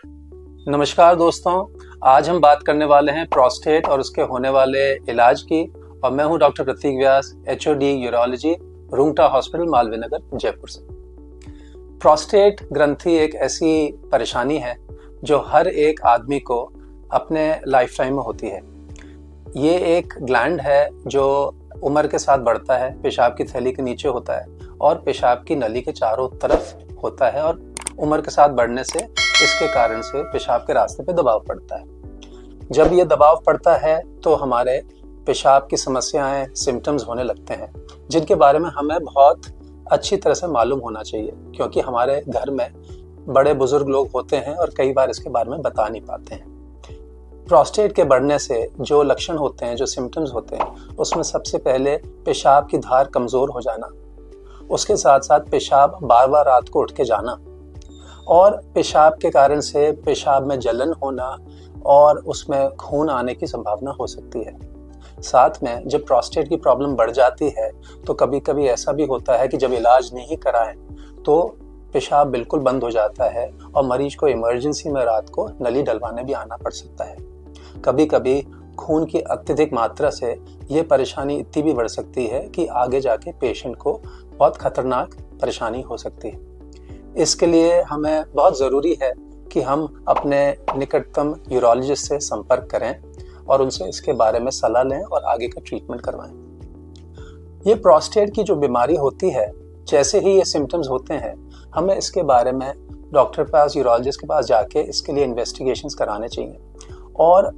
नमस्कार दोस्तों, आज हम बात करने वाले हैं प्रोस्टेट और उसके होने वाले इलाज की। और मैं हूं doctor Prateek Vyas, HOD urology, Rungta hospital, Malviya Nagar, Jaipur से। प्रोस्टेट ग्रंथि एक ऐसी परेशानी है जो हर एक आदमी को अपने लाइफ टाइम में होती है। ये एक ग्लैंड है जो उम्र के साथ बढ़ता है, पेशाब की थैली के नीचे होता है और पेशाब की नली के चारों तरफ होता है। और उम्र के साथ बढ़ने से इसके कारण से पेशाब के रास्ते पे दबाव पड़ता है। जब ये दबाव पड़ता है तो हमारे पेशाब की समस्याएं, सिम्टम्स होने लगते हैं, जिनके बारे में हमें बहुत अच्छी तरह से मालूम होना चाहिए, क्योंकि हमारे घर में बड़े बुजुर्ग लोग होते हैं और कई बार इसके बारे में बता नहीं पाते हैं। प्रोस्टेट के बढ़ने से जो लक्षण होते हैं, जो सिम्टम्स होते हैं, उसमें सबसे पहले पेशाब की धार कमज़ोर हो जाना, उसके साथ साथ पेशाब बार बार रात को उठ के जाना और पेशाब के कारण से पेशाब में जलन होना और उसमें खून आने की संभावना हो सकती है। साथ में जब प्रोस्टेट की प्रॉब्लम बढ़ जाती है तो कभी कभी ऐसा भी होता है कि जब इलाज नहीं कराएं तो पेशाब बिल्कुल बंद हो जाता है और मरीज को इमरजेंसी में रात को नली डलवाने भी आना पड़ सकता है। कभी कभी खून की अत्यधिक मात्रा से ये परेशानी इतनी भी बढ़ सकती है कि आगे जाके पेशेंट को बहुत खतरनाक परेशानी हो सकती है। इसके लिए हमें बहुत ज़रूरी है कि हम अपने निकटतम यूरोलॉजिस्ट से संपर्क करें और उनसे इसके बारे में सलाह लें और आगे का ट्रीटमेंट करवाएं। ये प्रोस्टेट की जो बीमारी होती है, जैसे ही ये सिम्टम्स होते हैं, हमें इसके बारे में डॉक्टर के पास, यूरोलॉजिस्ट के पास जाके इसके लिए इन्वेस्टिगेशंस कराने चाहिए। और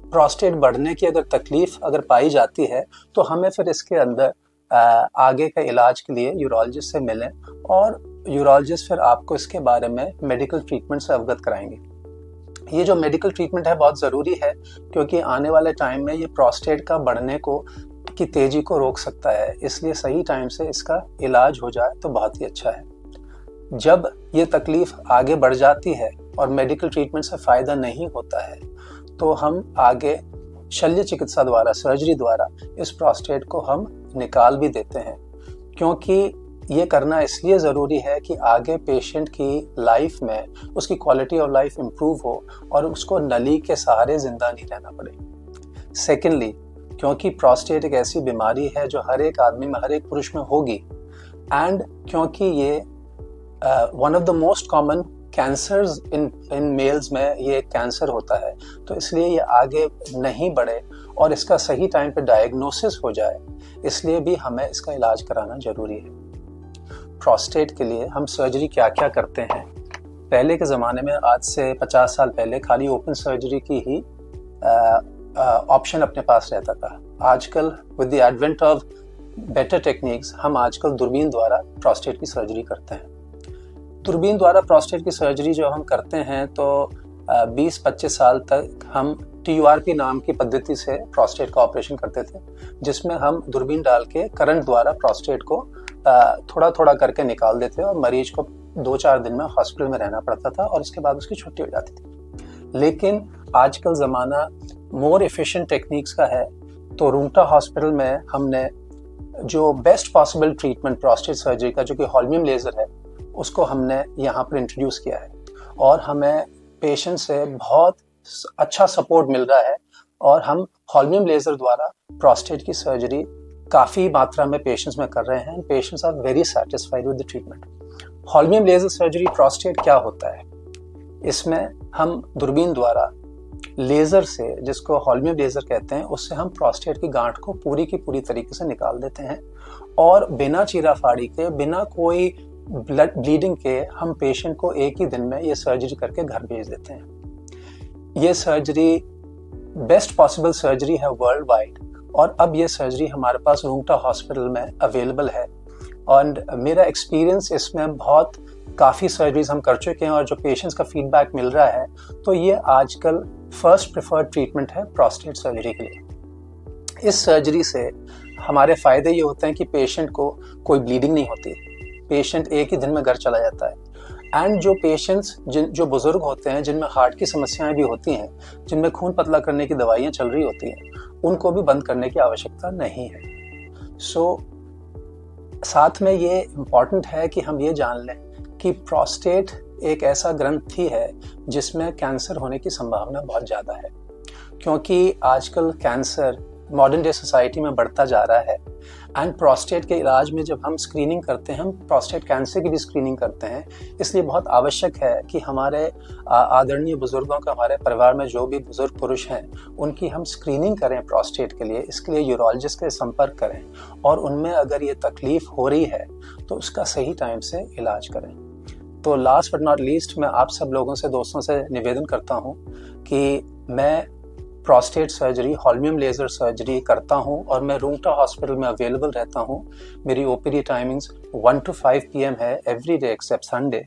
प्रोस्टेट बढ़ने की अगर तकलीफ पाई जाती है तो हमें फिर इसके अंदर आगे का इलाज के लिए यूरोलॉजिस्ट से मिलें और यूरोलॉजिस्ट फिर आपको इसके बारे में मेडिकल ट्रीटमेंट से अवगत कराएंगे। ये जो मेडिकल ट्रीटमेंट है बहुत ज़रूरी है, क्योंकि आने वाले टाइम में ये प्रोस्टेट का बढ़ने की तेज़ी को रोक सकता है। इसलिए सही टाइम से इसका इलाज हो जाए तो बहुत ही अच्छा है। जब ये तकलीफ आगे बढ़ जाती है और मेडिकल ट्रीटमेंट से फ़ायदा नहीं होता है तो हम आगे शल्य चिकित्सा द्वारा, सर्जरी द्वारा इस प्रोस्टेट को हम निकाल भी देते हैं, क्योंकि ये करना इसलिए ज़रूरी है कि आगे पेशेंट की लाइफ में उसकी क्वालिटी ऑफ लाइफ इम्प्रूव हो और उसको नली के सहारे ज़िंदा नहीं रहना पड़े। सेकेंडली, क्योंकि प्रोस्टेट एक ऐसी बीमारी है जो हर एक आदमी में, हर एक पुरुष में होगी, एंड क्योंकि ये one of the most common cancers in males में ये कैंसर होता है, तो इसलिए ये आगे नहीं बढ़े और इसका सही टाइम पे डायग्नोसिस हो जाए, इसलिए भी हमें इसका इलाज कराना ज़रूरी है। प्रोस्टेट के लिए हम सर्जरी क्या क्या करते हैं? पहले के ज़माने में, आज से 50 साल पहले, खाली ओपन सर्जरी की ही ऑप्शन अपने पास रहता था। आजकल with the advent of better techniques हम आजकल दूरबीन द्वारा प्रोस्टेट की सर्जरी करते हैं। दूरबीन द्वारा प्रोस्टेट की सर्जरी जो हम करते हैं तो 20-25 साल तक हम TURP नाम की पद्धति से प्रोस्टेट का ऑपरेशन करते थे, जिसमें हम दूरबीन डाल के करंट द्वारा प्रोस्टेट को थोड़ा थोड़ा करके निकाल देते और मरीज को 2-4 दिन में हॉस्पिटल में रहना पड़ता था और उसके बाद उसकी छुट्टी हो जाती थी। लेकिन आजकल ज़माना मोर एफिशिएंट टेक्निक्स का है, तो रुंगटा हॉस्पिटल में हमने जो best possible treatment prostate surgery का, जो कि हॉल्मियम लेज़र है, उसको हमने यहाँ पर इंट्रोड्यूस किया है और हमें पेशेंट से बहुत अच्छा सपोर्ट मिल रहा है और हम हॉल्मियम लेज़र द्वारा प्रोस्टेट की सर्जरी काफ़ी मात्रा में पेशेंट्स में कर रहे हैं। Patients are very satisfied with the treatment. Holmium laser surgery prostate क्या होता है? इसमें हम दूरबीन द्वारा लेज़र से, जिसको हॉल्मियम लेज़र कहते हैं, उससे हम प्रोस्टेट की गांठ को पूरी की पूरी तरीके से निकाल देते हैं और बिना चीरा फाड़ी के, बिना कोई ब्लीडिंग के हम पेशेंट को एक ही दिन में ये सर्जरी करके घर भेज देते हैं। ये सर्जरी बेस्ट पॉसिबल सर्जरी है वर्ल्ड वाइड और अब ये सर्जरी हमारे पास रुंगटा हॉस्पिटल में अवेलेबल है और मेरा एक्सपीरियंस इसमें काफ़ी सर्जरीज हम कर चुके हैं और जो पेशेंट्स का फीडबैक मिल रहा है, तो ये आजकल फर्स्ट प्रेफर्ड ट्रीटमेंट है प्रोस्टेट सर्जरी के लिए। इस सर्जरी से हमारे फ़ायदे ये होते हैं कि पेशेंट को कोई ब्लीडिंग नहीं होती, पेशेंट एक ही दिन में घर चला जाता है, एंड जो पेशेंट्स जो बुजुर्ग होते हैं, जिनमें हार्ट की समस्याएं भी होती हैं, जिनमें खून पतला करने की दवाइयाँ चल रही होती हैं, उनको भी बंद करने की आवश्यकता नहीं है। साथ में ये इम्पॉर्टेंट है कि हम ये जान लें कि प्रोस्टेट एक ऐसा ग्रंथि है जिसमें कैंसर होने की संभावना बहुत ज़्यादा है, क्योंकि आजकल कैंसर मॉडर्न डे सोसाइटी में बढ़ता जा रहा है। एंड प्रोस्टेट के इलाज में जब हम स्क्रीनिंग करते हैं, हम प्रोस्टेट कैंसर की भी स्क्रीनिंग करते हैं, इसलिए बहुत आवश्यक है कि हमारे आदरणीय बुजुर्गों का, हमारे परिवार में जो भी बुजुर्ग पुरुष हैं, उनकी हम स्क्रीनिंग करें प्रोस्टेट के लिए। इसके लिए यूरोलॉजिस्ट के संपर्क करें और उनमें अगर ये तकलीफ हो रही है तो उसका सही टाइम से इलाज करें। तो लास्ट बट नॉट लीस्ट, मैं आप सब लोगों से, दोस्तों से निवेदन करता हूँ कि मैं prostate surgery, holmium laser surgery करता हूं और मैं रूंगटा हॉस्पिटल में अवेलेबल रहता हूं। मेरी ओपीडी टाइमिंग्स 1 to 5 PM है एवरी डे एक्सेप्ट संडे।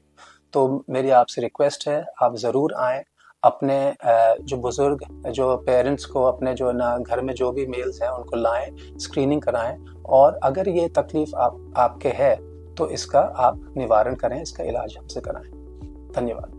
तो मेरी आपसे रिक्वेस्ट है, आप ज़रूर आएँ, अपने जो बुज़ुर्ग, जो पेरेंट्स को, अपने जो ना घर में जो भी मेल्स हैं उनको लाएं, स्क्रीनिंग कराएं, और अगर ये तकलीफ़ आपके है तो इसका आप निवारण करें, इसका इलाज हमसे कराएं। धन्यवाद।